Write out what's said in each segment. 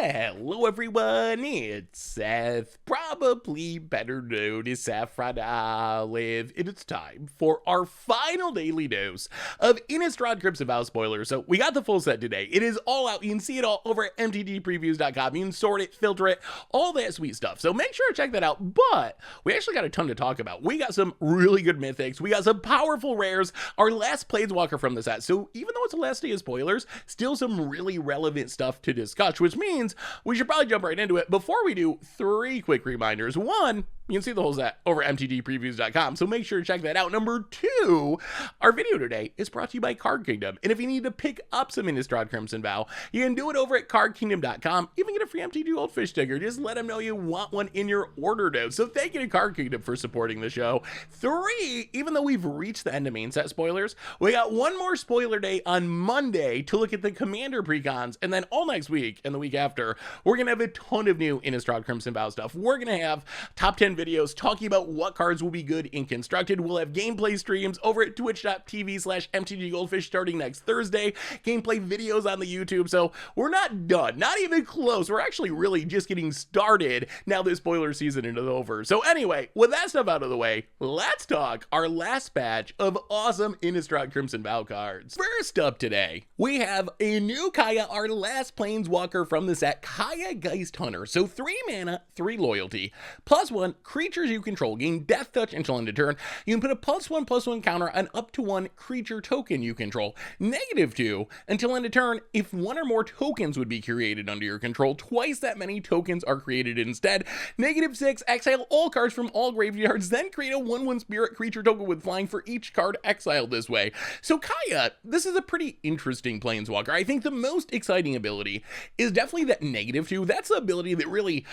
Hello everyone, it's Seth, probably better known as Saffron Olive, and it's time for our final daily dose of Innistrad Crypts and Vow spoilers. So we got the full set today. It is all out. You can see it all over at MTGpreviews.com. You can sort it, filter it, all that sweet stuff. So make sure to check that out. But we actually got a ton to talk about. We got some really good mythics. We got some powerful rares. Our last Planeswalker from the set. So even though it's the last day of spoilers, still some really relevant stuff to discuss, which means we should probably jump right into it. Before we do, 3 quick reminders. 1, you can see the whole set over at MTGpreviews.com, so make sure to check that out. Number 2, our video today is brought to you by Card Kingdom, and if you need to pick up some Innistrad Crimson Vow, you can do it over at cardkingdom.com. Even get a free MTGGoldfish sticker. Just let them know you want one in your order notes. So thank you to Card Kingdom for supporting the show. 3, even though we've reached the end of main set spoilers, we got one more spoiler day on Monday to look at the Commander precons, and then all next week and the week after, we're going to have a ton of new Innistrad Crimson Vow stuff. We're going to have top 10 videos talking about what cards will be good in Constructed. We'll have gameplay streams over at twitch.tv/MTGGoldfish starting next Thursday. Gameplay videos on the YouTube. So we're not done. Not even close. We're actually really just getting started now that spoiler season is over. So anyway, with that stuff out of the way, let's talk our last batch of awesome Innistrad Crimson Vow cards. First up today, we have a new Kaya, our last Planeswalker from the set, Kayageist Hunter. So 3 mana, 3 loyalty, +1, creatures you control gain death touch until end of turn. You can put a +1/+1 counter on up to 1 creature token you control. -2, until end of turn, if 1 or more tokens would be created under your control, twice that many tokens are created instead. -6, exile all cards from all graveyards, then create a 1/1 spirit creature token with flying for each card exiled this way. So Kaya, this is a pretty interesting Planeswalker. I think the most exciting ability is definitely that -2. That's the ability that really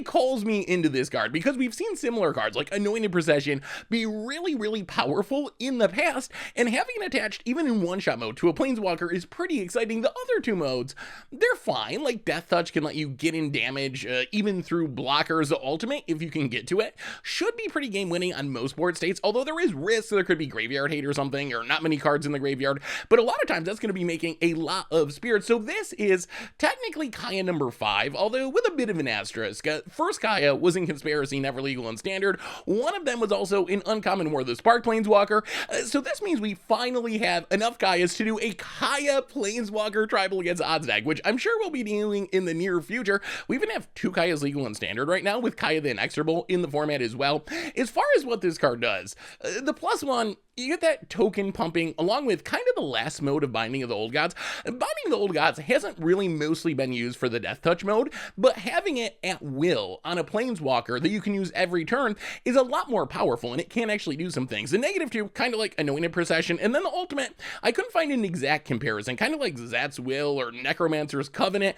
calls me into this card, because we've seen similar cards like Anointed Procession be really powerful in the past, and having it attached even in one-shot mode to a Planeswalker is pretty exciting. The other 2 modes, they're fine. Like Death Touch can let you get in damage even through blockers. The ultimate, if you can get to it, should be pretty game winning on most board states, although there is risk. There could be graveyard hate or something, or not many cards in the graveyard, but a lot of times that's going to be making a lot of spirits. So this is technically Kaya number 5, although with a bit of an asterisk. First Kaya was in Conspiracy, Never Legal, and Standard. One of them was also in Uncommon War, the Spark Planeswalker. So this means we finally have enough Kayas to do a Kaya Planeswalker Tribal against Odds deck, which I'm sure we'll be doing in the near future. We even have 2 Kayas Legal and Standard right now, with Kaya the Inexorable in the format as well. As far as what this card does, the +1, you get that token pumping along with kind of the last mode of Binding of the Old Gods. Binding of the Old Gods hasn't really mostly been used for the Death Touch mode, but having it at will on a Planeswalker that you can use every turn is a lot more powerful, and it can actually do some things. The -2, kind of like Anointed Procession, and then the ultimate, I couldn't find an exact comparison, kind of like Zat's Will or Necromancer's Covenant,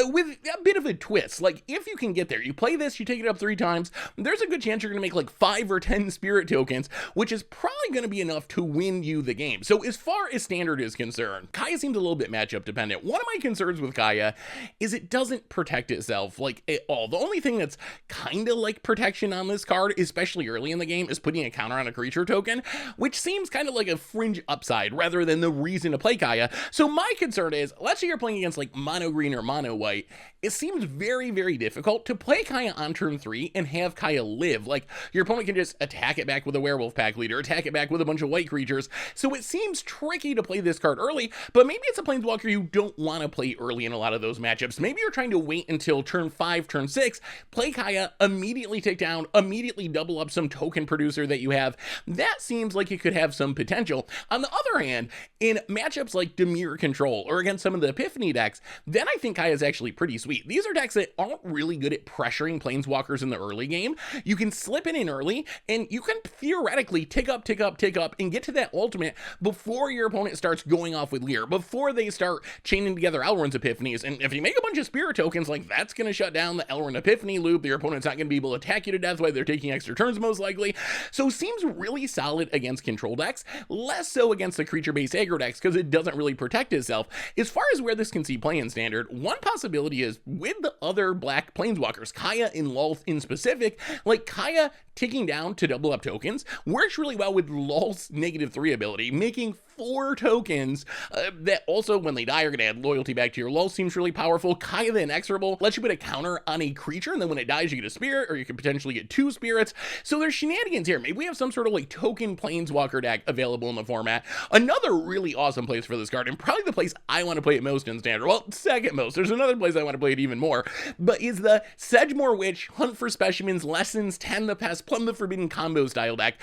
with a bit of a twist. Like, if you can get there, you play this, you take it up 3 times, there's a good chance you're going to make like 5 or 10 spirit tokens, which is probably going to be enough to win you the game. So as far as Standard is concerned, Kaya seems a little bit matchup dependent. One of my concerns with Kaya is it doesn't protect itself like at all. The only thing that's kind of like protection on this card, especially early in the game, is putting a counter on a creature token, which seems kind of like a fringe upside rather than the reason to play Kaya. So my concern is, let's say you're playing against like mono green or mono white, it seems very difficult to play Kaya on turn 3 and have Kaya live. Like, your opponent can just attack it back with a Werewolf Pack Leader, attack it back with a bunch of white creatures. So it seems tricky to play this card early, but maybe it's a Planeswalker you don't want to play early in a lot of those matchups. Maybe you're trying to wait until turn 5, turn 6, play Kaya, immediately take down, immediately double up some token producer that you have. That seems like it could have some potential. On the other hand, in matchups like Dimir Control or against some of the Epiphany decks, then I think Kaya is actually pretty sweet. These are decks that aren't really good at pressuring Planeswalkers in the early game. You can slip it in early, and you can theoretically tick up, and get to that ultimate before your opponent starts going off with Leer, before they start chaining together Elrond's Epiphanies. And if you make a bunch of spirit tokens, like, that's going to shut down the Elrond Epiphany loop. Your opponent's not going to be able to attack you to death while they're taking extra turns most likely. So seems really solid against control decks, less so against the creature-based aggro decks because it doesn't really protect itself. As far as where this can see play in Standard, one possibility is with the other black Planeswalkers, Kaya and Lolth in specific. Like, Kaya ticking down to double up tokens works really well with Lolth's -3 ability, making 4 tokens that also, when they die, are going to add loyalty back to your lull. Seems really powerful. Kaya the Inexorable lets you put a counter on a creature, and then when it dies, you get a spirit, or you can potentially get 2 spirits. So there's shenanigans here. Maybe we have some sort of like token planeswalker deck available in the format. Another really awesome place for this card, and probably the place I want to play it most in Standard, well, second most, there's another place I want to play it even more, but is the Sedgemoor Witch, Hunt for Specimens, Lessons, Tend the Pest, Plumb the Forbidden combo style deck.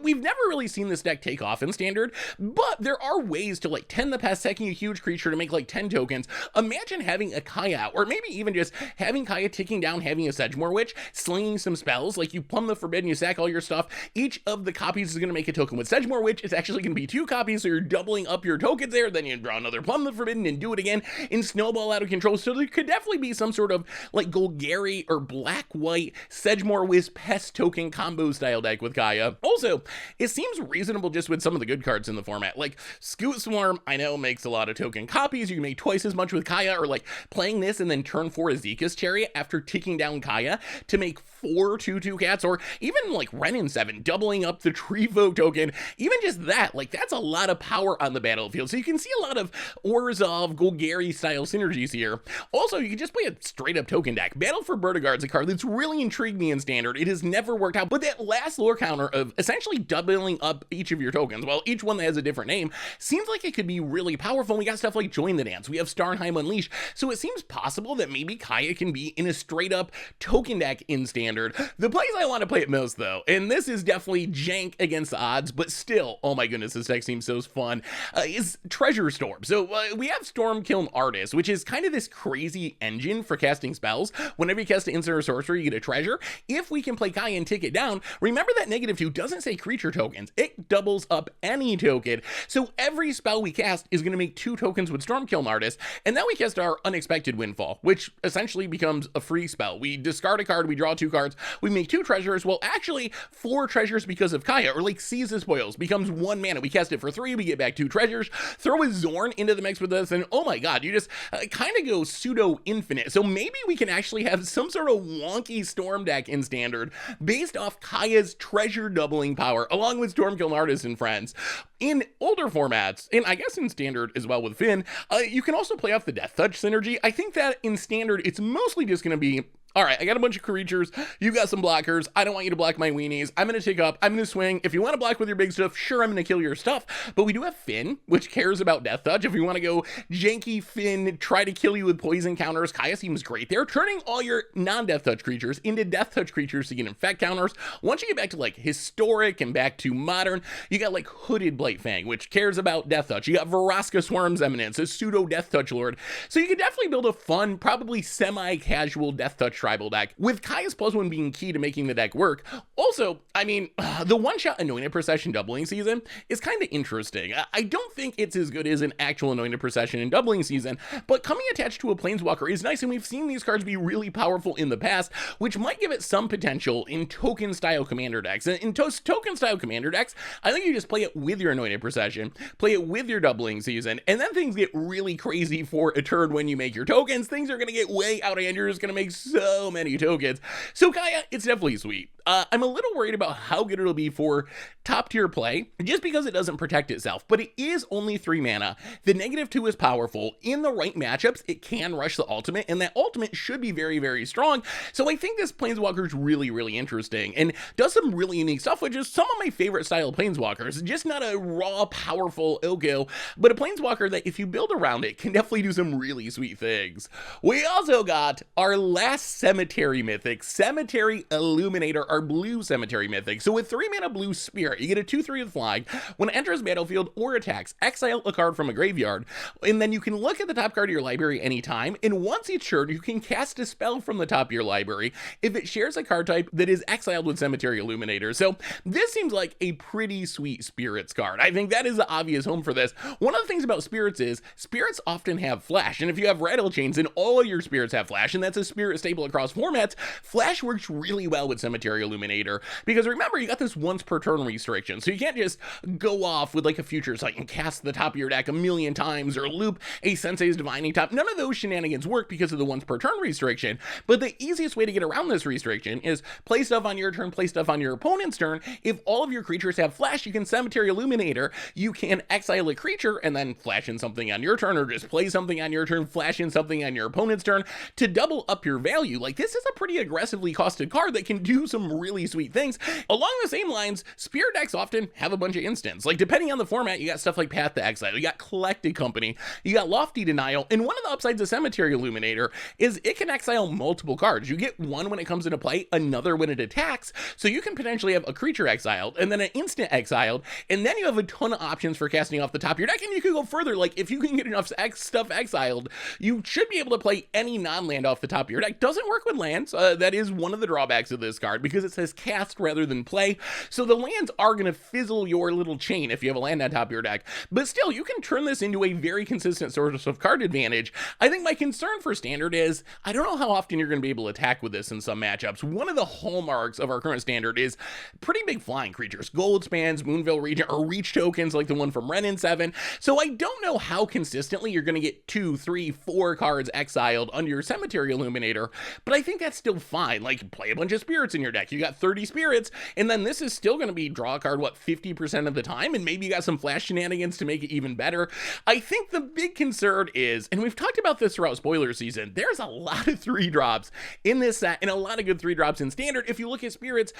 We've never really seen this deck take off in Standard, but there are ways to like Tend the Pest, sacking a huge creature to make like 10 tokens. Imagine having a Kaya out, or maybe even just having Kaya ticking down, having a Sedgemoor Witch, slinging some spells, like you Plumb the Forbidden, you sack all your stuff. Each of the copies is going to make a token. With Sedgemoor Witch, it's actually going to be 2 copies, so you're doubling up your tokens there, then you draw another Plumb the Forbidden and do it again, and snowball out of control. So there could definitely be some sort of like Golgari or black-white Sedgemoor Witch pest token combo style deck with Kaya. Also, it seems reasonable just with some of the good cards in the format. Like Scoot Swarm, I know makes a lot of token copies. You can make twice as much with Kaya, or like playing this and then turn 4 Azeka's Chariot after ticking down Kaya to make 4 2/2 cats, or even like Renin 7, doubling up the Treefolk token. Even just that, like that's a lot of power on the battlefield. So you can see a lot of Orzhov, Golgari style synergies here. Also, you can just play a straight up token deck. Battle for Bertagard's a card that's really intrigued me in Standard. It has never worked out, but that last lore counter of essentially doubling up each of your tokens, well, each one that has a different name, seems like it could be really powerful. We got stuff like Join the Dance, we have Starnheim Unleashed, so it seems possible that maybe Kaya can be in a straight up token deck in Standard. The place I want to play it most though, and this is definitely jank against the odds, but still, oh my goodness, this deck seems so fun, is Treasure Storm. So we have Stormkiln Artist, which is kind of this crazy engine for casting spells. Whenever you cast an instant or sorcery, you get a treasure. If we can play Kaya and tick it down, remember that -2 doesn't say creature tokens, it doubles up any token. So every spell we cast is going to make 2 tokens with Stormkiln Artist, and then we cast our Unexpected Windfall, which essentially becomes a free spell. We discard a card, we draw 2 cards, we make 2 treasures, well actually 4 treasures because of Kaya, or like Seize the Spoils, becomes 1 mana. We cast it for 3, we get back 2 treasures, throw a Zorn into the mix with this, and oh my god, you just kind of go pseudo infinite. So maybe we can actually have some sort of wonky Storm deck in Standard based off Kaya's treasure doubling power, along with Stormkiln Artist and friends. In older formats, and I guess in Standard as well with Finn, you can also play off the Death Touch synergy. I think that in Standard, it's mostly just going to be, all right, I got a bunch of creatures, you got some blockers, I don't want you to block my weenies, I'm going to take up, I'm going to swing, if you want to block with your big stuff, sure, I'm going to kill your stuff, but we do have Finn, which cares about Death Touch. If you want to go janky Finn, try to kill you with poison counters, Kaya seems great there, turning all your non-Death Touch creatures into Death Touch creatures to get infect counters. Once you get back to like Historic and back to Modern, you got like Hooded Blightfang, which cares about Death Touch. You got Vraska Swarm's Eminence, a pseudo Death Touch lord, so you could definitely build a fun, probably semi-casual Death Touch tribal deck, with Kaya's +1 being key to making the deck work. Also, I mean, the one-shot Anointed Procession doubling season is kind of interesting. I don't think it's as good as an actual Anointed Procession in doubling season, but coming attached to a Planeswalker is nice, and we've seen these cards be really powerful in the past, which might give it some potential in token-style commander decks. And in token-style commander decks, I think you just play it with your Anointed Procession, play it with your doubling season, and then things get really crazy for a turn when you make your tokens. Things are going to get way out of hand. You're just going to make so many tokens. So Kaya, it's definitely sweet. I'm a little worried about how good it'll be for top tier play, just because it doesn't protect itself, but it is only 3 mana. The -2 is powerful. In the right matchups, it can rush the ultimate, and that ultimate should be very, very strong. So I think this Planeswalker is really, really interesting, and does some really unique stuff, which is some of my favorite style of Planeswalkers. Just not a raw, powerful Oko, but a Planeswalker that if you build around it, can definitely do some really sweet things. We also got our last Cemetery Mythic, Cemetery Illuminator, our blue Cemetery Mythic. So with 3 mana blue Spirit, you get a 2/3 with flying. When it enters battlefield or attacks, exile a card from a graveyard, and then you can look at the top card of your library anytime, and once each turn, you can cast a spell from the top of your library if it shares a card type that is exiled with Cemetery Illuminator. So this seems like a pretty sweet Spirits card. I think that is the obvious home for this. One of the things about Spirits is, Spirits often have Flash, and if you have Rattle Chains, and all of your Spirits have Flash, and that's a Spirit staple across formats, Flash works really well with Cemetery Illuminator, because remember, you got this once per turn restriction, so you can't just go off with like a Future Sight and cast the top of your deck a million times or loop a Sensei's Divining Top. None of those shenanigans work because of the once per turn restriction, but the easiest way to get around this restriction is play stuff on your turn, play stuff on your opponent's turn. If all of your creatures have flash, you can Cemetery Illuminator, you can exile a creature and then flash in something on your turn, or just play something on your turn, flash in something on your opponent's turn to double up your value. Like, this is a pretty aggressively costed card that can do some really sweet things. Along the same lines, Spirit decks often have a bunch of instants. Like, depending on the format, you got stuff like Path to Exile, you got Collected Company, you got Lofty Denial, and one of the upsides of Cemetery Illuminator is it can exile multiple cards. You get one when it comes into play, another when it attacks, so you can potentially have a creature exiled, and then an instant exiled, and then you have a ton of options for casting off the top of your deck, and you can go further. Like, if you can get enough stuff exiled, you should be able to play any non-land off the top of your deck. Doesn't work with lands. That is one of the drawbacks of this card, because it says cast rather than play, so the lands are going to fizzle your little chain if you have a land on top of your deck, but still, you can turn this into a very consistent source of card advantage. I think my concern for Standard is, I don't know how often you're going to be able to attack with this in some matchups. One of the hallmarks of our current Standard is pretty big flying creatures, Gold Spans, Moonville Regent, or Reach tokens like the one from Ren in 7, so I don't know how consistently you're going to get 2, 3, 4 cards exiled under your Cemetery Illuminator, but I think that's still fine. Like, play a bunch of spirits in your deck. You got 30 spirits, and then this is still going to be draw a card, what, 50% of the time, and maybe you got some flash shenanigans to make it even better. I think the big concern is, and we've talked about this throughout spoiler season, there's a lot of 3-drops in this set, and a lot of good 3-drops in Standard. If you look at spirits,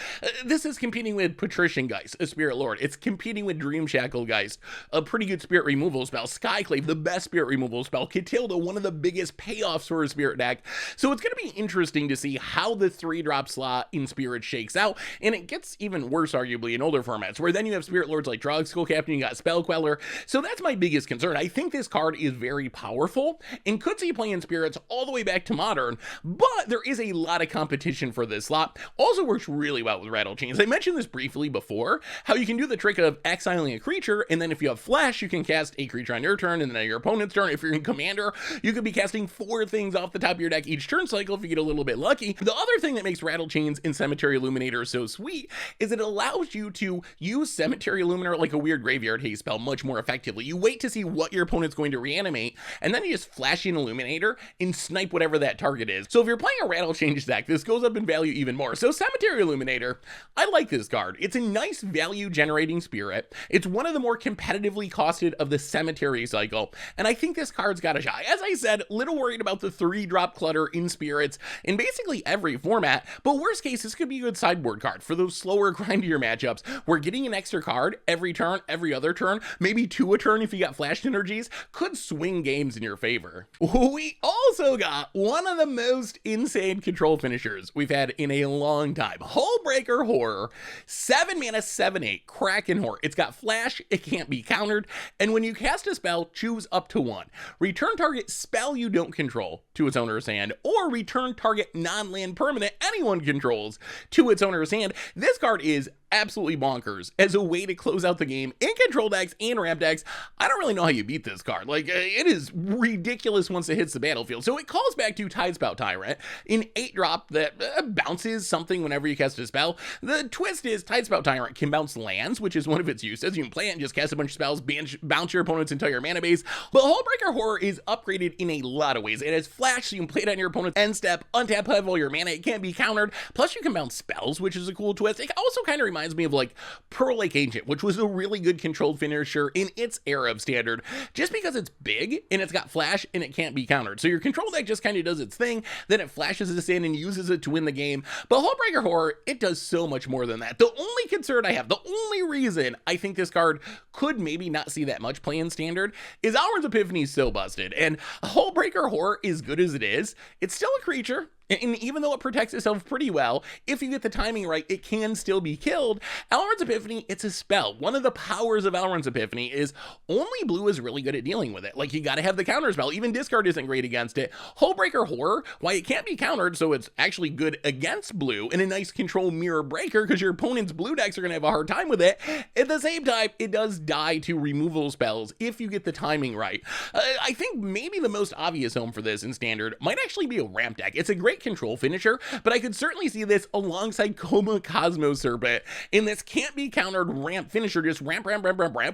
this is competing with Patrician Geist, a Spirit Lord. It's competing with Dream Shackle Geist, a pretty good spirit removal spell. Skyclave, the best spirit removal spell. Catilda, one of the biggest payoffs for a spirit deck. So it's going to be interesting to see how the 3-drop slot in Spirit shakes out, and it gets even worse, arguably, in older formats, where then you have Spirit Lords like Drog Skull Captain, you got Spell Queller. So that's my biggest concern. I think this card is very powerful and could see playing Spirits all the way back to Modern, but there is a lot of competition for this slot. Also works really well with Rattle Chains. I mentioned this briefly before, how you can do the trick of exiling a creature, and then if you have flash, you can cast a creature on your turn, and then on your opponent's turn, if you're in Commander, you could be casting 4 things off the top of your deck each turn cycle if you get a little bit lucky. The other thing that makes Rattle Chains and Cemetery Illuminator so sweet is it allows you to use Cemetery Illuminator like a weird graveyard haste spell much more effectively. You wait to see what your opponent's going to reanimate, and then you just flash in Illuminator and snipe whatever that target is. So if you're playing a Rattle Change deck, this goes up in value even more. So Cemetery Illuminator, I like this card. It's a nice value generating spirit. It's one of the more competitively costed of the Cemetery cycle, and I think this card's got a shot. As I said, little worried about the 3-drop clutter in spirits in basically every format, but worst case, this could be a good sideboard card for those slower, grindier matchups where getting an extra card every turn, every other turn, maybe 2 a turn if you got flash energies, could swing games in your favor. We also got one of the most insane control finishers we've had in a long time. Holebreaker Horror, 7 mana, 7/8, Kraken Horror. It's got flash, it can't be countered, and when you cast a spell, choose up to 1. Return target spell you don't control to its owner's hand, or return target non-land permanent anyone controls to its owner's hand. This card is absolutely bonkers as a way to close out the game in control decks and ramp decks. I don't really know how you beat this card. Like, it is ridiculous once it hits the battlefield. So it calls back to Tidespout Tyrant, an 8-drop that bounces something whenever you cast a spell. The twist is Tidespout Tyrant can bounce lands, which is one of its uses. You can play it and just cast a bunch of spells, bounce your opponent's entire mana base. But Holebreaker Horror is upgraded in a lot of ways. It has flash, so you can play it on your opponent's end step, untap, have all your mana. It can't be countered. Plus, you can bounce spells, which is a cool twist. It also kind of reminds me of like Pearl Lake Ancient, which was a really good controlled finisher in its era of Standard, just because it's big and it's got flash and it can't be countered. So your control deck just kind of does its thing, then it flashes this in and uses it to win the game. But Holebreaker Horror, it does so much more than that. The only concern I have, the only reason I think this card could maybe not see that much play in Standard is Alrund's Epiphany is so busted, and Holebreaker Horror, as good as it is, it's still a creature. And even though it protects itself pretty well, if you get the timing right, it can still be killed. Alrund's Epiphany, it's a spell. One of the powers of Alrund's Epiphany is only blue is really good at dealing with it. Like, you gotta have the counter spell. Even discard isn't great against it. Holebreaker Horror, why it can't be countered, so it's actually good against blue, and a nice control mirror breaker, because your opponent's blue decks are gonna have a hard time with it. At the same time, it does die to removal spells if you get the timing right. I think maybe the most obvious home for this in Standard might actually be a ramp deck. It's a great great control finisher, but I could certainly see this alongside Coma Cosmo Serpent in this can't be countered ramp finisher, just ramp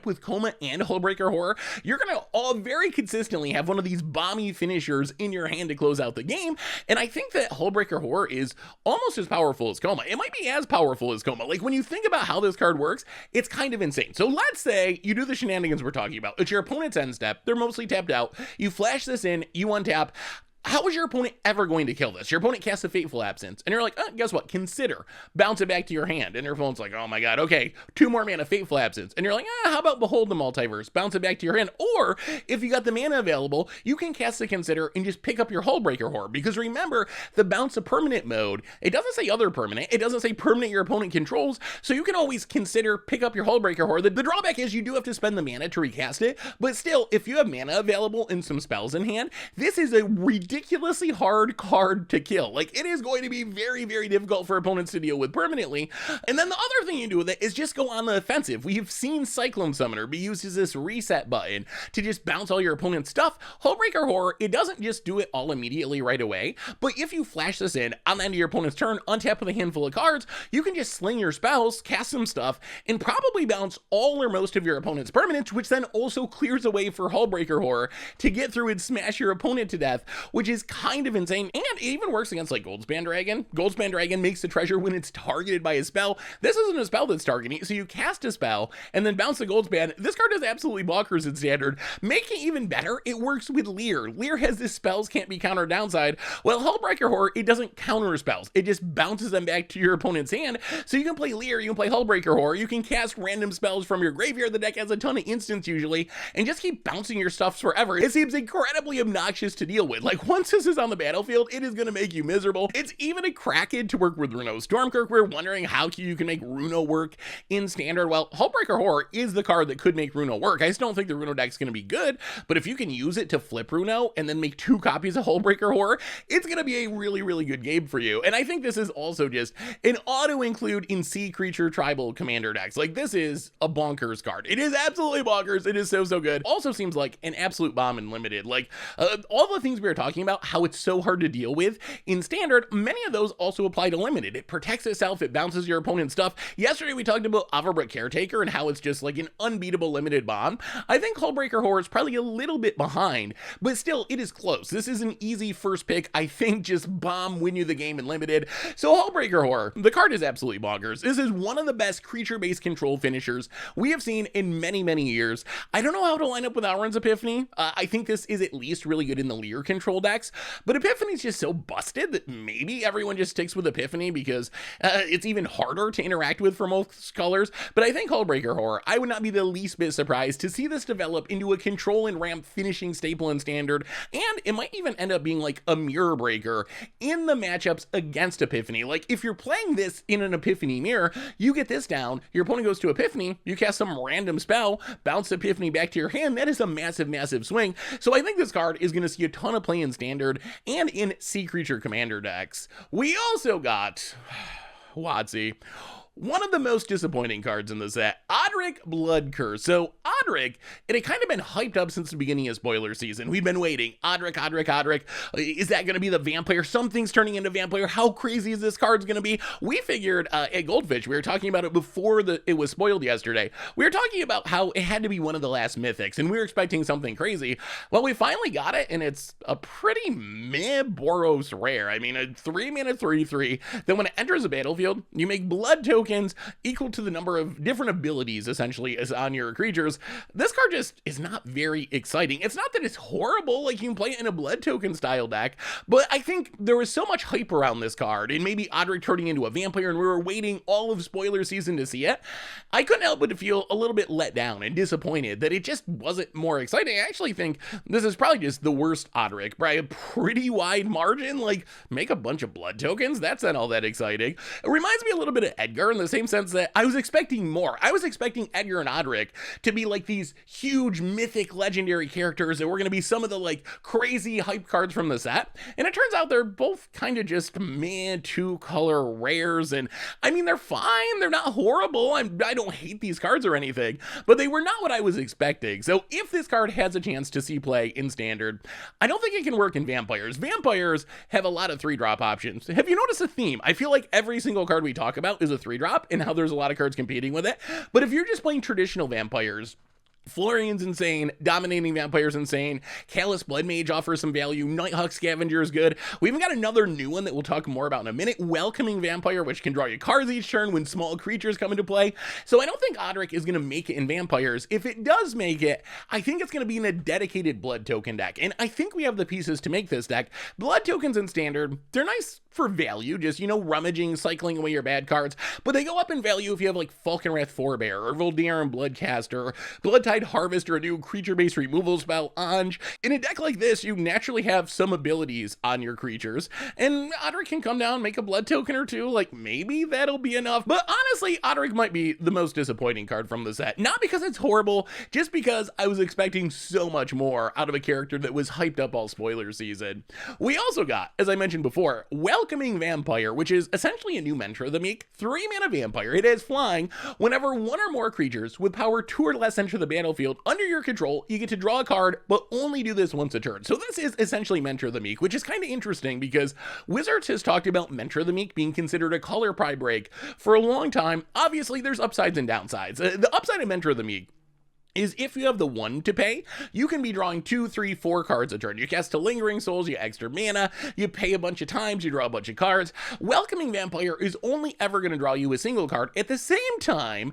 with Coma and Holebreaker Horror. You're gonna all very consistently have one of these bomby finishers in your hand to close out the game, and I think that Holebreaker Horror is almost as powerful as Coma. It might be as powerful as Coma. Like, when you think about how this card works, it's kind of insane. So let's say you do the shenanigans we're talking about. It's your opponent's end step. They're mostly tapped out. You flash this in, you untap. How is your opponent ever going to kill this? Your opponent casts a Fateful Absence, and you're like, guess what? Consider. Bounce it back to your hand. And your opponent's like, oh my god, okay, 2 more mana, Fateful Absence. And you're like, how about Behold the Multiverse? Bounce it back to your hand. Or, if you got the mana available, you can cast the Consider and just pick up your Holebreaker Horror. Because remember, the bounce a permanent mode, it doesn't say other permanent, it doesn't say permanent your opponent controls, so you can always consider, pick up your Holebreaker Horror. The drawback is you do have to spend the mana to recast it, but still, if you have mana available and some spells in hand, this is a ridiculously hard card to kill. Like, it is going to be very, very difficult for opponents to deal with permanently. And then the other thing you do with it is just go on the offensive. We've seen Cyclone Summoner be used as this reset button to just bounce all your opponent's stuff. Holebreaker Horror, it doesn't just do it all immediately right away, but if you flash this in on the end of your opponent's turn, untap with a handful of cards, you can just sling your spells, cast some stuff, and probably bounce all or most of your opponent's permanents, which then also clears a way for Holebreaker Horror to get through and smash your opponent to death, which is kind of insane. And it even works against like Goldspan Dragon. Goldspan Dragon makes the treasure when it's targeted by a spell. This isn't a spell that's targeting, so you cast a spell and then bounce the Goldspan. This card is absolutely bonkers in Standard. Making it even better, it works with Leer. Leer has this spells can't be countered downside. Well, Holebreaker Horror, it doesn't counter spells. It just bounces them back to your opponent's hand. So you can play Leer, you can play Holebreaker Horror, you can cast random spells from your graveyard. The deck has a ton of instants usually, and just keep bouncing your stuffs forever. It seems incredibly obnoxious to deal with. Like, once this is on the battlefield, it is going to make you miserable. It's even a crackhead to work with Runo. Stormkirk, we're wondering how you can make Runo work in Standard. Well, Holebreaker Horror is the card that could make Runo work. I just don't think the Runo deck's going to be good, but if you can use it to flip Runo and then make 2 copies of Holebreaker Horror, it's going to be a really, really good game for you. And I think this is also just an auto-include in Sea Creature Tribal Commander decks. Like, this is a bonkers card. It is absolutely bonkers. It is so, so good. Also seems like an absolute bomb in Limited. Like, all the things we were talking about, how it's so hard to deal with in Standard, many of those also apply to Limited. It protects itself, it bounces your opponent's stuff. Yesterday we talked about Overbrook Caretaker and how it's just like an unbeatable Limited bomb. I think Holebreaker Horror is probably a little bit behind, but still, it is close. This is an easy first pick. I think just bomb win you the game in Limited. So Holebreaker Horror, the card is absolutely bonkers. This is one of the best creature-based control finishers we have seen in many, many years. I don't know how to line up with Auron's Epiphany. I think this is at least really good in the Leer control decks, but Epiphany's just so busted that maybe everyone just sticks with Epiphany because it's even harder to interact with for most colors. But I think Holebreaker Horror, I would not be the least bit surprised to see this develop into a control and ramp finishing staple in Standard, and it might even end up being like a mirror breaker in the matchups against Epiphany. Like, if you're playing this in an Epiphany mirror, you get this down, your opponent goes to Epiphany, you cast some random spell, bounce Epiphany back to your hand. That is a massive, massive swing. So I think this card is going to see a ton of play in Standard and in Sea Creature Commander decks. We also got WotC. One of the most disappointing cards in the set, Oddrik Blood Curse. So Oddrik, it had kind of been hyped up since the beginning of spoiler season. We've been waiting. Oddrik. Is that going to be the vampire? Something's turning into vampire. How crazy is this card's going to be? We figured at Goldfish, we were talking about it before it was spoiled yesterday. We were talking about how it had to be one of the last mythics, and we were expecting something crazy. Well, we finally got it, and it's a pretty meh Boros rare. I mean, a 3-mana 3/3. Then when it enters the battlefield, you make blood tokens equal to the number of different abilities essentially as on your creatures. This card just is not very exciting. It's not that it's horrible, like you can play it in a blood token style deck, but I think there was so much hype around this card and maybe Oddrik turning into a vampire, and we were waiting all of spoiler season to see it. I couldn't help but to feel a little bit let down and disappointed that it just wasn't more exciting. I actually think this is probably just the worst Oddrik by a pretty wide margin. Like, make a bunch of blood tokens? That's not all that exciting. It reminds me a little bit of Edgar. fair in the same sense that I was expecting more. I was expecting Edgar and Oddrik to be like these huge mythic legendary characters that were going to be some of the like crazy hype cards from the set. And it turns out they're both kind of just meh, 2-color rares. And I mean, they're fine. They're not horrible. I don't hate these cards or anything, but they were not what I was expecting. So if this card has a chance to see play in Standard, I don't think it can work in Vampires. Vampires have a lot of 3-drop options. Have you noticed a theme? I feel like every single card we talk about is a 3-drop and how there's a lot of cards competing with it. But if you're just playing traditional Vampires, Florian's insane, Dominating Vampire's insane, Callous Blood Mage offers some value, Nighthawk Scavenger is good. We even got another new one that we'll talk more about in a minute, Welcoming Vampire, which can draw you cards each turn when small creatures come into play. So I don't think Oddrik is going to make it in Vampires. If it does make it, I think it's going to be in a dedicated Blood Token deck, and I think we have the pieces to make this deck. Blood Tokens in Standard, they're nice for value, just, you know, rummaging, cycling away your bad cards, but they go up in value if you have like Falkenrath Forebear, or Voldaren Bloodcaster, Bloodtide Harvest, or a new creature-based removal spell, Anj. In a deck like this, you naturally have some abilities on your creatures, and Oddrik can come down, make a blood token or two, like maybe that'll be enough, but honestly, Oddrik might be the most disappointing card from the set. Not because it's horrible, just because I was expecting so much more out of a character that was hyped up all spoiler season. We also got, as I mentioned before, Welcoming Vampire, which is essentially a new Mentor of the Meek, 3-mana vampire. It has flying. Whenever one or more creatures with power 2 or less enter the battlefield under your control, you get to draw a card, but only do this once a turn. So this is essentially Mentor of the Meek, which is kind of interesting because Wizards has talked about Mentor of the Meek being considered a color pie break for a long time. Obviously, there's upsides and downsides. The upside of Mentor of the Meek is if you have the 1 to pay, you can be drawing 2, 3, 4 cards a turn. You cast to Lingering Souls, you extra mana, you pay a bunch of times, you draw a bunch of cards. Welcoming Vampire is only ever going to draw you a single card. At the same time,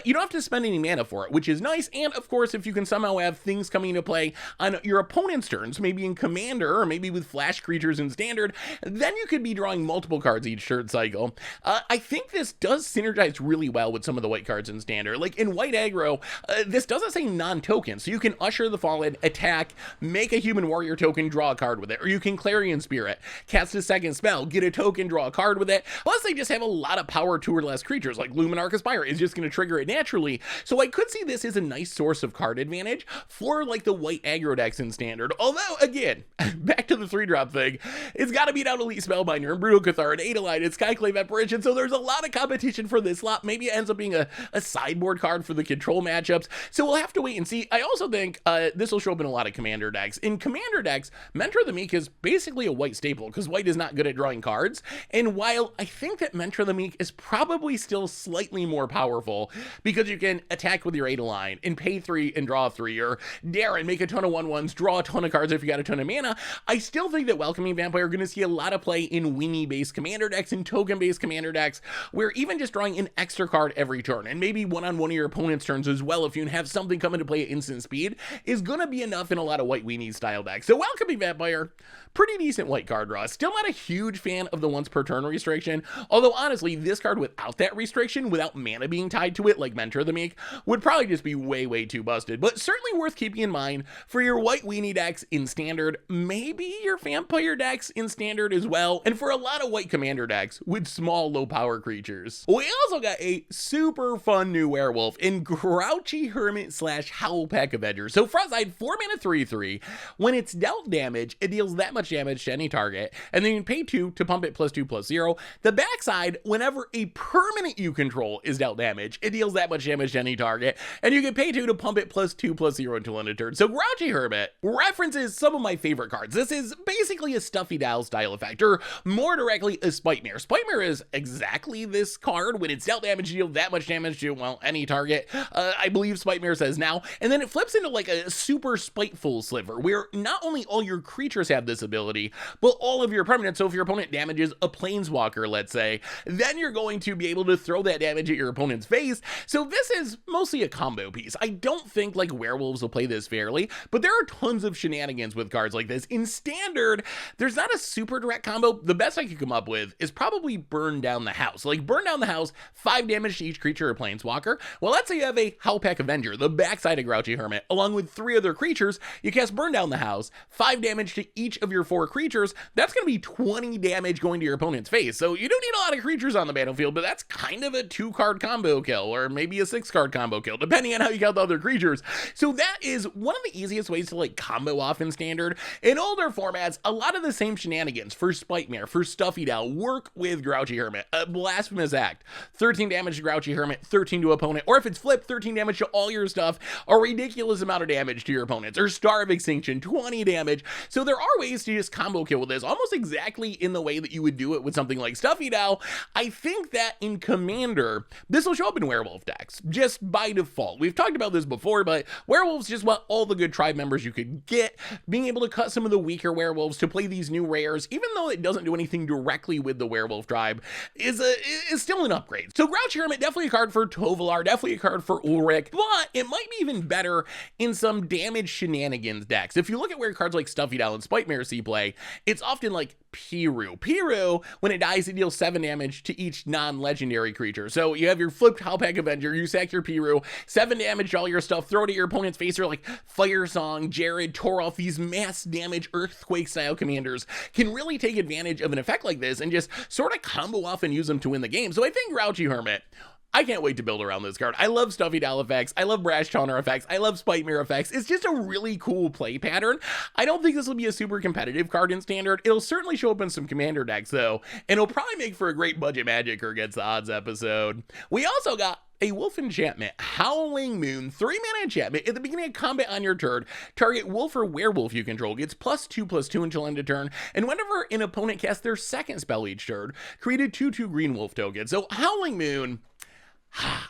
you don't have to spend any mana for it, which is nice. And of course, if you can somehow have things coming into play on your opponent's turns, maybe in Commander, or maybe with flash creatures in Standard, then you could be drawing multiple cards each turn cycle. I think this does synergize really well with some of the white cards in Standard. Like in white aggro, this doesn't say non-token, so you can Usher the Fallen, attack, make a Human Warrior token, draw a card with it, or you can Clarion Spirit, cast a second spell, get a token, draw a card with it. Plus they just have a lot of power 2 or less creatures, like Luminarch Aspire is just going to trigger it naturally, so I could see this as a nice source of card advantage for like the white aggro decks in Standard. Although again, back to the 3-drop thing, it's got to beat out Elite Spellbinder and Brutal Cathar and Adeleine and Skyclave Apparition, so there's a lot of competition for this slot. Maybe it ends up being a sideboard card for the control matchups, so we'll have to wait and see. I also think this will show up in a lot of Commander decks. In Commander decks, Mentor of the Meek is basically a white staple because white is not good at drawing cards, and while I think that Mentor of the Meek is probably still slightly more powerful because you can attack with your Adeleine and pay 3 and draw 3, or Darren, make a ton of 1/1s, draw a ton of cards if you got a ton of mana, I still think that Welcoming Vampire are going to see a lot of play in Winnie-based Commander decks and token-based Commander decks, where even just drawing an extra card every turn, and maybe one on one of your opponent's turns as well if you have something coming to play at instant speed, is gonna be enough in a lot of white weenie style decks. So Welcoming Vampire, pretty decent white card draw. Still not a huge fan of the once per turn restriction, although honestly, this card without that restriction, without mana being tied to it like Mentor of the Meek, would probably just be way too busted, but certainly worth keeping in mind for your white weenie decks in Standard, maybe your vampire decks in Standard as well, and for a lot of white Commander decks with small low power creatures. We also got a super fun new werewolf in Grouchy Hermit / Howlpack Avenger. So Frostside, 4-mana 3/3. When it's dealt damage, it deals that much damage to any target, and then you can pay 2 to pump it +2/+0. The backside, whenever a permanent you control is dealt damage, it deals that much damage to any target, and you can pay 2 to pump it +2/+0 until end of turn. So Grouchy Hermit references some of my favorite cards. This is basically a Stuffy Dial style effect, or more directly a Spitmare. Spitmare is exactly this card. When it's dealt damage, you deal that much damage to, well, any target. I believe Spitmare says now, and then it flips into like a super spiteful sliver, where not only all your creatures have this ability, but all of your permanents. So if your opponent damages a planeswalker, let's say, then you're going to be able to throw that damage at your opponent's face. So this is mostly a combo piece. I don't think like werewolves will play this fairly, but there are tons of shenanigans with cards like this. In Standard, there's not a super direct combo. The best I could come up with is probably Burn Down the House. Like Burn Down the House, 5 damage to each creature or planeswalker. Well, let's say you have a Howlpack Avenger. The backside of Grouchy Hermit, along with 3 other creatures, you cast Burn Down the House, 5 damage to each of your 4 creatures. That's going to be 20 damage going to your opponent's face. So you don't need a lot of creatures on the battlefield, but that's kind of a 2-card combo kill, or maybe a 6-card combo kill, depending on how you count the other creatures. So that is one of the easiest ways to like combo off in Standard. In older formats, a lot of the same shenanigans for Spitmare, for Stuffy Dow, work with Grouchy Hermit. A Blasphemous Act, 13 damage to Grouchy Hermit, 13 to opponent, or if it's flipped, 13 damage to all your stuff, a ridiculous amount of damage to your opponents, or Star of Extinction, 20 damage. So there are ways to just combo kill with this, almost exactly in the way that you would do it with something like Stuffy Dow. I think that in Commander, this will show up in Werewolf decks, just by default. We've talked about this before, but Werewolves just want all the good tribe members you could get. Being able to cut some of the weaker Werewolves to play these new rares, even though it doesn't do anything directly with the Werewolf tribe, is still an upgrade. So Grouchy Hermit, definitely a card for Tovolar, definitely a card for Ulrich, but it might be even better in some damage shenanigans decks. If you look at where cards like Stuffy Dow and Spitmare see play, it's often like Piru. Piru, when it dies, it deals 7 damage to each non-legendary creature. So you have your flipped Howlpack Avenger, you sack your Piru, 7 damage to all your stuff, throw it at your opponent's face, or like Fire Song, Jared, Torolf, these mass damage Earthquake style commanders can really take advantage of an effect like this and just sort of combo off and use them to win the game. So I think Grouchy Hermit, I can't wait to build around this card. I love Stuffy Dow effects. I love Brash Taunter effects. I love Spitmare effects. It's just a really cool play pattern. I don't think this will be a super competitive card in Standard. It'll certainly show up in some Commander decks though, and it'll probably make for a great budget Magic or Against the Odds episode. We also got a wolf enchantment, Howling Moon, 3-mana enchantment. At the beginning of combat on your turn, target wolf or werewolf you control gets +2/+2 until end of turn, and whenever an opponent casts their second spell each turn, create a 2/2 green wolf token. So Howling Moon,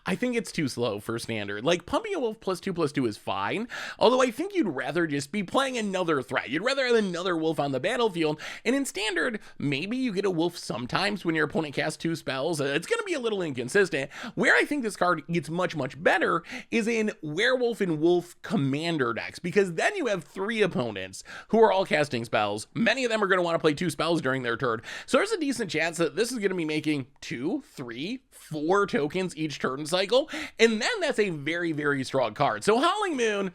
I think it's too slow for Standard. Like, pumping a wolf +2/+2 is fine, although I think you'd rather just be playing another threat. You'd rather have another wolf on the battlefield, and in Standard, maybe you get a wolf sometimes when your opponent casts 2 spells. It's going to be a little inconsistent. Where I think this card gets much, much better is in Werewolf and Wolf Commander decks, because then you have 3 opponents who are all casting spells. Many of them are going to want to play 2 spells during their turn, so there's a decent chance that this is going to be making 2, 3, 4 tokens each turn cycle, and then that's a very, very strong card. So Howling Moon,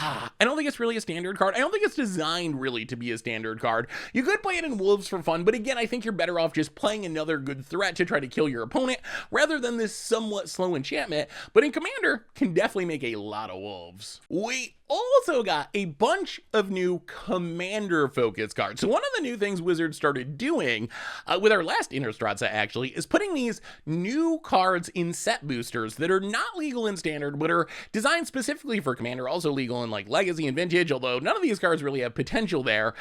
I don't think it's really a Standard card. I don't think it's designed really to be a Standard card. You could play it in Wolves for fun, but again, I think you're better off just playing another good threat to try to kill your opponent rather than this somewhat slow enchantment. But in Commander, can definitely make a lot of wolves. We also got a bunch of new Commander focus cards. So one of the new things Wizards started doing with our last Innistrad set actually is putting these new cards in set boosters that are not legal in Standard but are designed specifically for Commander, also legal in like Legacy and Vintage, although none of these cards really have potential there.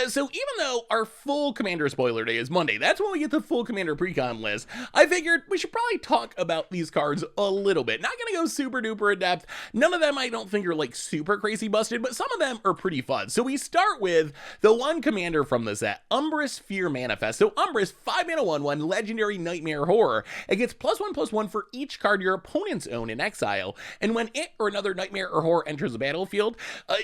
So even though our full Commander spoiler day is Monday, that's when we get the full Commander precon list, I figured we should probably talk about these cards a little bit. Not gonna go super duper in depth. None of them I don't think are like super crazy busted, but some of them are pretty fun. So we start with the one commander from the set, Umbras Fear Manifest. So Umbras, 5-mana 1/1, legendary Nightmare Horror. It gets +1/+1 for each card your opponents own in exile. And when it or another Nightmare or Horror enters the battlefield,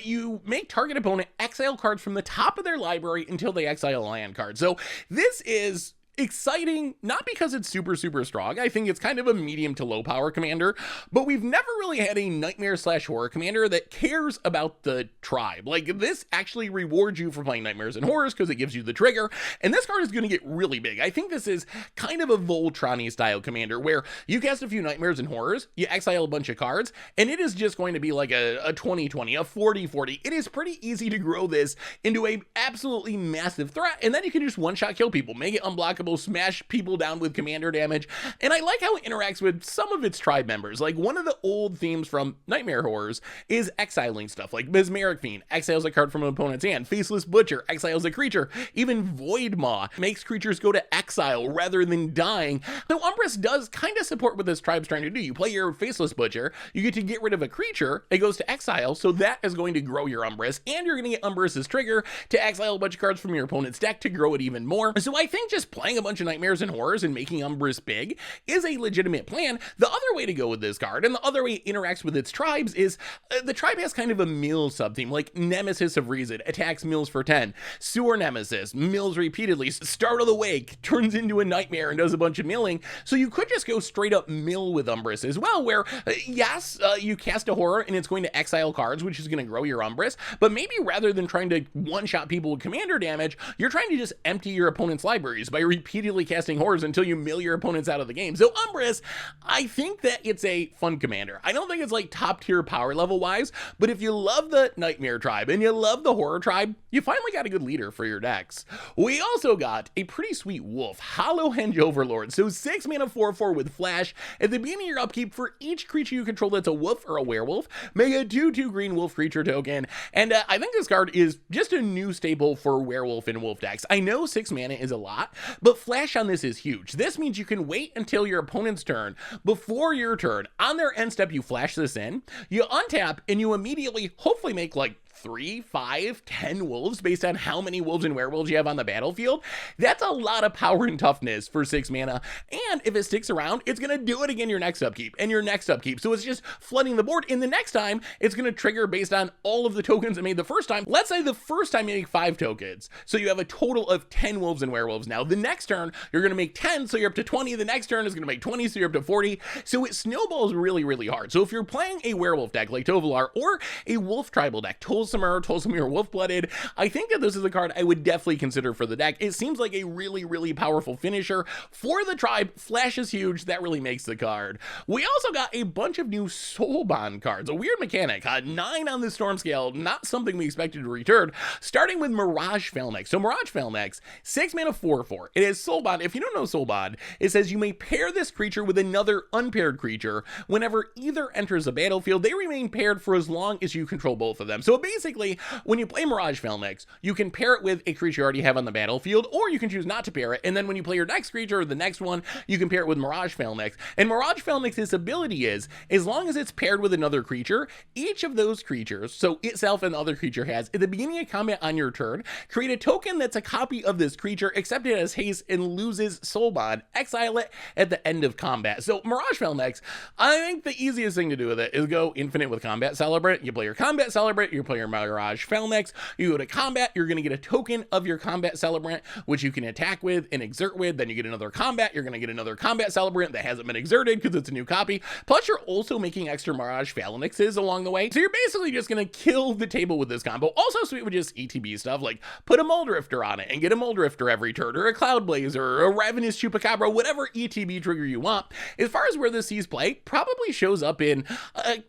you make target opponent exile cards from the top of their library until they exile a land card. So this is exciting, not because it's super strong. I think it's kind of a medium to low power commander, but we've never really had a Nightmare/Horror commander that cares about the tribe. Like, this actually rewards you for playing Nightmares and Horrors because it gives you the trigger, and this card is going to get really big. I think this is kind of a Voltron-y style commander where you cast a few Nightmares and Horrors, you exile a bunch of cards, and it is just going to be like a 20/20, a 40/40. It is pretty easy to grow this into a absolutely massive threat, and then you can just one-shot kill people, make it unblockable, smash people down with commander damage. And I like how it interacts with some of its tribe members. Like, one of the old themes from Nightmare Horrors is exiling stuff, like Mesmeric Fiend exiles a card from an opponent's hand, Faceless Butcher exiles a creature, even Void Maw makes creatures go to exile rather than dying. So Umbras does kind of support what this tribe's trying to do. You play your Faceless Butcher, you get to get rid of a creature, it goes to exile, so that is going to grow your Umbras, and you're going to get Umbras' trigger to exile a bunch of cards from your opponent's deck to grow it even more. So I think just playing playing a bunch of nightmares and horrors and making Umbras big is a legitimate plan. The other way to go with this card, and the other way it interacts with its tribes, is the tribe has kind of a mill subtheme, like Nemesis of Reason, attacks mills for 10, Sewer Nemesis, mills repeatedly, Startle Awake, turns into a nightmare and does a bunch of milling. So you could just go straight up mill with Umbras as well, where yes, you cast a horror and it's going to exile cards, which is going to grow your Umbras, but maybe rather than trying to one-shot people with commander damage, you're trying to just empty your opponent's libraries by repeatedly casting horrors until you mill your opponents out of the game. So Umbras, I think that it's a fun commander. I don't think it's like top tier power level wise, but if you love the Nightmare tribe and you love the Horror tribe, you finally got a good leader for your decks. We also got a pretty sweet wolf, Hollowhenge Overlord. So 6 mana 4/4 with flash. At the beginning of your upkeep, for each creature you control that's a wolf or a werewolf, make a 2/2 green wolf creature token. And I think this card is just a new staple for werewolf and wolf decks. I know 6 mana is a lot, but flash on this is huge. This means you can wait until your opponent's turn. Before your turn, on their end step, you flash this in, you untap, and you immediately hopefully make like 3, 5, 10 wolves based on how many wolves and werewolves you have on the battlefield. That's a lot of power and toughness for 6 mana. And if it sticks around, it's going to do it again your next upkeep and your next upkeep. So it's just flooding the board. In the next time, it's going to trigger based on all of the tokens it made the first time. Let's say the first time you make 5 tokens. So you have a total of 10 wolves and werewolves now. The next turn, you're going to make 10, so you're up to 20. The next turn is going to make 20, so you're up to 40. So it snowballs really, really hard. So if you're playing a werewolf deck like Tovolar or a wolf tribal deck, Tolsimir Wolf-Blooded, I think that this is a card I would definitely consider for the deck. It seems like a really, really powerful finisher for the tribe. Flash is huge. That really makes the card. We also got a bunch of new Soulbond cards, a weird mechanic. 9 on the Storm scale, not something we expected to return, starting with Mirage Filx. So Mirage Filx, 6 mana 4/4. It is Soulbond. If you don't know Soulbond, it says you may pair this creature with another unpaired creature. Whenever either enters the battlefield, they remain paired for as long as you control both of them. So basically, when you play Mirage Filx, you can pair it with a creature you already have on the battlefield, or you can choose not to pair it, and then when you play your next creature or the next one, you can pair it with Mirage Filx. And Mirage Filx's ability is, as long as it's paired with another creature, each of those creatures, so itself and the other creature has, at the beginning of combat on your turn, create a token that's a copy of this creature, except it has haste and loses Soulbond. Exile it at the end of combat. So Mirage Filx, I think the easiest thing to do with it is go infinite with Combat Celebrant. You play your Combat Celebrant, you play your Mirage Filx, you go to combat, you're going to get a token of your Combat Celebrant, which you can attack with and exert with. Then you get another combat, you're going to get another Combat Celebrant that hasn't been exerted because it's a new copy. Plus, you're also making extra Mirage Filxes along the way. So you're basically just going to kill the table with this combo. Also sweet with just ETB stuff, like put a Muldrifter on it and get a Muldrifter every turn, or a Cloudblazer, or a Ravenous Chupacabra, whatever ETB trigger you want. As far as where this sees play, probably shows up in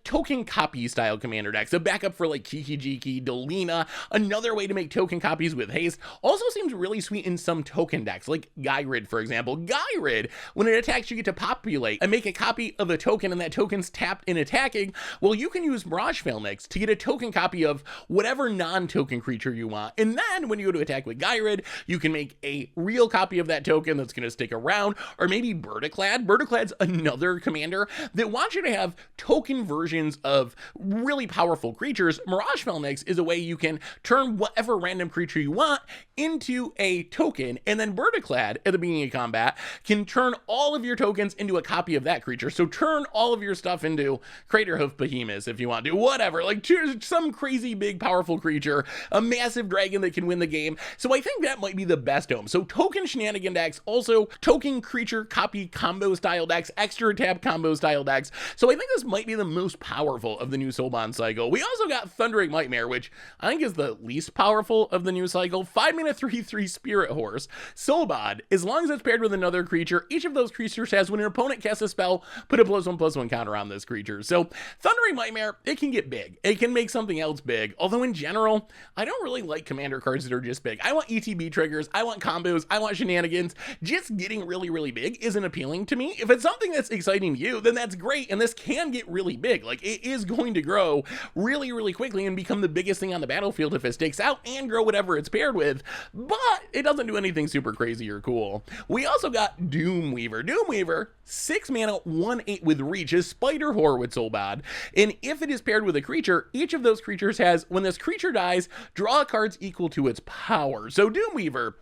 token copy style commander decks, a backup for like Kiki-Jiki, Dolina, another way to make token copies with haste. Also seems really sweet in some token decks, like Gyrid, for example. Gyrid, when it attacks, you get to populate and make a copy of a token, and that token's tapped and attacking. Well, you can use Mirage Filx to get a token copy of whatever non-token creature you want. And then when you go to attack with Gyrid, you can make a real copy of that token that's going to stick around. Or maybe Burdiclad. Burdiclad's another commander that wants you to have token versions of really powerful creatures. Mirage Filx is a way you can turn whatever random creature you want into a token, and then Burdiclad at the beginning of combat can turn all of your tokens into a copy of that creature. So turn all of your stuff into Craterhoof Behemoths if you want to, whatever, like some crazy big powerful creature, a massive dragon that can win the game. So I think that might be the best home. So token shenanigan decks, also token creature copy combo style decks, extra tap combo style decks. So I think this might be the most powerful of the new Soulbond cycle. We also got Thundering Nightmare, which I think is the least powerful of the new cycle. 5 mana 3/3 Spirit Horse. Soulbond, as long as it's paired with another creature, each of those creatures has, when an opponent casts a spell, put a +1/+1 counter on this creature. So Thundering Nightmare, it can get big. It can make something else big. Although in general, I don't really like commander cards that are just big. I want ETB triggers, I want combos, I want shenanigans. Just getting really, really big isn't appealing to me. If it's something that's exciting to you, then that's great, and this can get really big. Like, it is going to grow really, really quickly and become the biggest thing on the battlefield if it sticks out, and grow whatever it's paired with, but it doesn't do anything super crazy or cool. We also got Doomweaver. Doomweaver, 6 mana, 1/8 with reach, is Spider Horror with Soulbond, and if it is paired with a creature, each of those creatures has, when this creature dies, draw cards equal to its power. So Doomweaver,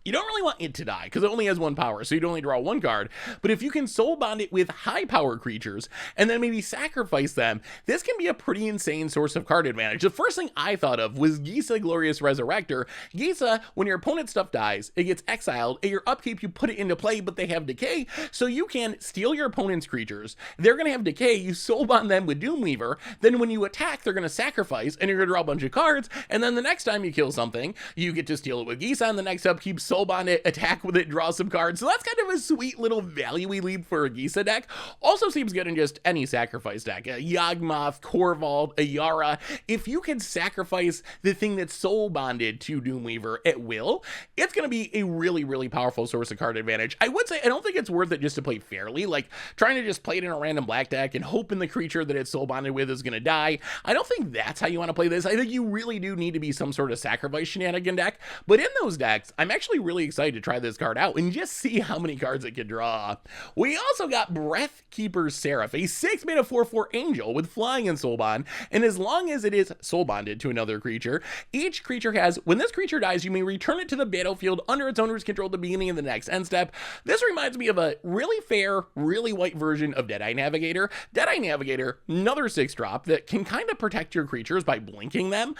you don't really want it to die because it only has 1 power, so you'd only draw 1 card. But if you can soul bond it with high power creatures and then maybe sacrifice them, this can be a pretty insane source of card advantage. The first thing I thought of was Gisa Glorious Resurrector. Gisa, when your opponent's stuff dies, it gets exiled. At your upkeep, you put it into play, but they have decay, so you can steal your opponent's creatures. They're going to have decay. You soul bond them with Doomweaver. Then when you attack, they're going to sacrifice, and you're going to draw a bunch of cards. And then the next time you kill something, you get to steal it with Gisa, and the next upkeep, soul bond it, attack with it, draw some cards. So that's kind of a sweet little value-y leap for a Gisa deck. Also seems good in just any sacrifice deck. A Yawgmoth, Korvold, a Yara. If you can sacrifice the thing that's soul bonded to Doomweaver at will, it's going to be a really, really powerful source of card advantage. I would say I don't think it's worth it just to play fairly, like trying to just play it in a random black deck and hoping the creature that it's soul bonded with is going to die. I don't think that's how you want to play this. I think you really do need to be some sort of sacrifice shenanigan deck, but in those decks, I'm actually really excited to try this card out and just see how many cards it can draw. We also got Breathkeeper Seraph, a 6-mana 4/4 angel with flying and soul bond, and as long as it is soul bonded to another creature, each creature has, when this creature dies, you may return it to the battlefield under its owner's control at the beginning of the next end step. This reminds me of a really fair, really white version of Deadeye Navigator. Deadeye Navigator, another 6-drop that can kind of protect your creatures by blinking them.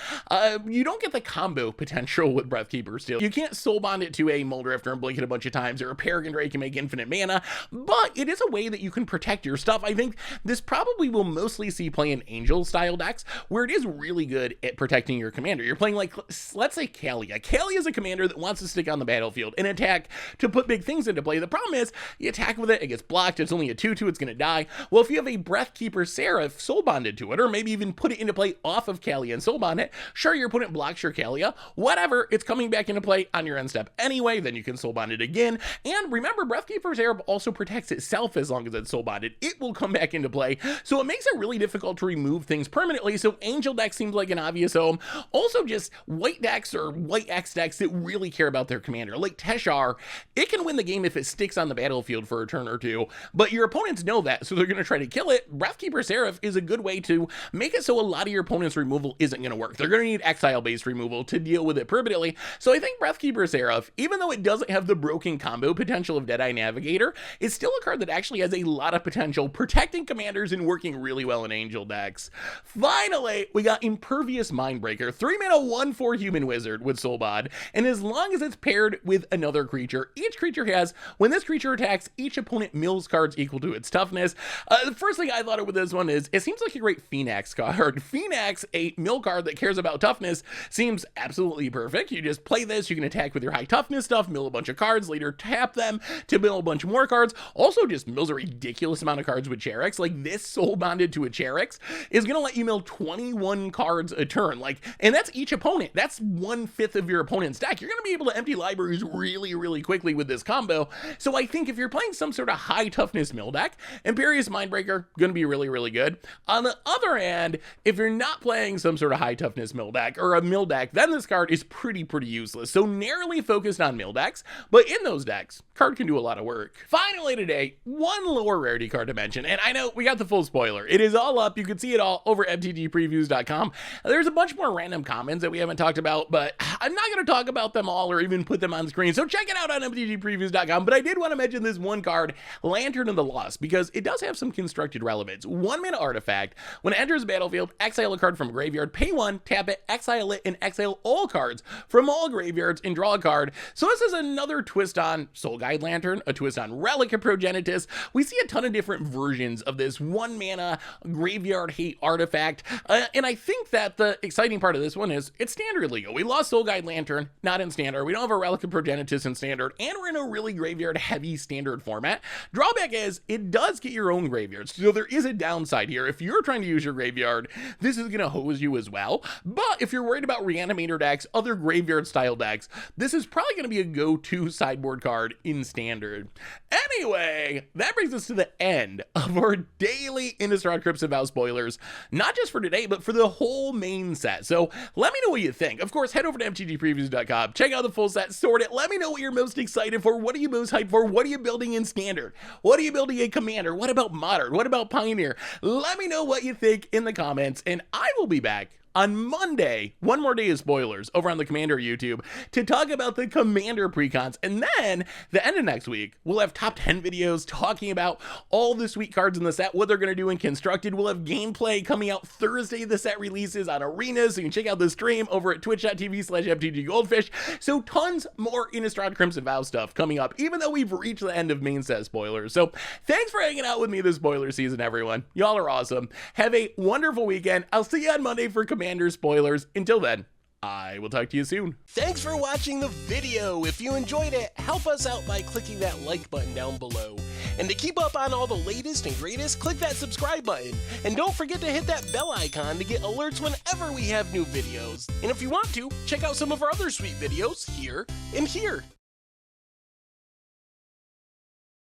You don't get the combo potential with Breathkeeper still. You can't soul bond it to a Muldrifter and blink it a bunch of times, or a Peregrine Drake can make infinite mana, but it is a way that you can protect your stuff. I think this probably will mostly see play in Angel style decks where it is really good at protecting your commander. You're playing like, let's say Kalia. Kalia is a commander that wants to stick on the battlefield and attack to put big things into play. The problem is you attack with it, it gets blocked, it's only a 2/2, it's going to die. Well, if you have a Breathkeeper Seraph soul bonded to it, or maybe even put it into play off of Kalia and soul bond it, sure, your opponent blocks your Kalia, whatever, it's coming back into play on your end step anyway, then you can soul bond it again. And remember, Breathkeeper Seraph also protects itself as long as it's soul bonded. It will come back into play, so it makes it really difficult to remove things permanently, so Angel deck seems like an obvious home. Also, just white decks or white X decks that really care about their commander, like Teshar, it can win the game if it sticks on the battlefield for a turn or two, but your opponents know that, so they're going to try to kill it. Breathkeeper Seraph is a good way to make it so a lot of your opponent's removal isn't going to work. They're going to need exile-based removal to deal with it permanently, so I think Breathkeeper Seraph, even though it doesn't have the broken combo potential of Deadeye Navigator, is still a card that actually has a lot of potential protecting commanders and working really well in Angel decks. Finally, we got Impervious Mindbreaker, 3-mana 1/4 human wizard with soul bond, and as long as it's paired with another creature, each creature has, when this creature attacks, each opponent mills cards equal to its toughness. The first thing I thought of with this one is, it seems like a great Phoenix card. Phoenix, a mill card that cares about toughness, seems absolutely perfect. You just play this, you can attack with your high toughness stuff, mill a bunch of cards, later tap them to mill a bunch more cards. Also just mills a ridiculous amount of cards with Cherex. Like, this soul bonded to a Cherex is going to let you mill 21 cards a turn. Like, and that's each opponent. That's 1/5 of your opponent's deck. You're going to be able to empty libraries really, really quickly with this combo. So I think if you're playing some sort of high toughness mill deck, Imperious Mindbreaker going to be really, really good. On the other hand, if you're not playing some sort of high toughness mill deck or a mill deck, then this card is pretty useless. So narrowly focused on mill decks, but in those decks, card can do a lot of work. Finally today, one lower rarity card to mention, and I know we got the full spoiler. It is all up. You can see it all over MTGpreviews.com. There's a bunch more random commons that we haven't talked about, but I'm not going to talk about them all or even put them on screen, so check it out on MTGpreviews.com. But I did want to mention this one card, Lantern of the Lost, because it does have some constructed relevance. 1-mana artifact. When it enters the battlefield, exile a card from graveyard, pay 1, tap it, exile it, and exile all cards from all graveyards and draw a card. So this is another twist on Soul Guide Lantern, a twist on Relic of Progenitus. We see a ton of different versions of this 1-mana graveyard hate artifact, and I think that the exciting part of this one is it's standard legal. We lost Soul Guide Lantern, not in standard. We don't have a Relic of Progenitus in standard, and we're in a really graveyard heavy standard format. Drawback is it does get your own graveyards, so there is a downside here. If you're trying to use your graveyard, this is going to hose you as well. But if you're worried about Reanimator decks, other graveyard style decks, this is probably going to be a go-to sideboard card in standard. Anyway, that brings us to the end of our daily Innistrad Crypts of Vow spoilers, not just for today, but for the whole main set. So let me know what you think. Of course, head over to MTGpreviews.com, check out the full set, sort it, let me know what you're most excited for, what are you most hyped for, what are you building in standard, what are you building in commander, what about modern, what about pioneer? Let me know what you think in the comments, and I will be back on Monday, one more day of spoilers over on the Commander YouTube to talk about the Commander precons. And then the end of next week, we'll have top 10 videos talking about all the sweet cards in the set, what they're going to do in Constructed. We'll have gameplay coming out Thursday. The set releases on Arena, so you can check out the stream over at twitch.tv/MTGGoldfish. So tons more Innistrad Crimson Vow stuff coming up, even though we've reached the end of main set spoilers. So thanks for hanging out with me this spoiler season, everyone. Y'all are awesome. Have a wonderful weekend. I'll see you on Monday for Commander spoilers. Until then, I will talk to you soon. Thanks for watching the video. If you enjoyed it, help us out by clicking that like button down below. And to keep up on all the latest and greatest, click that subscribe button. And don't forget to hit that bell icon to get alerts whenever we have new videos. And if you want to, check out some of our other sweet videos here and here.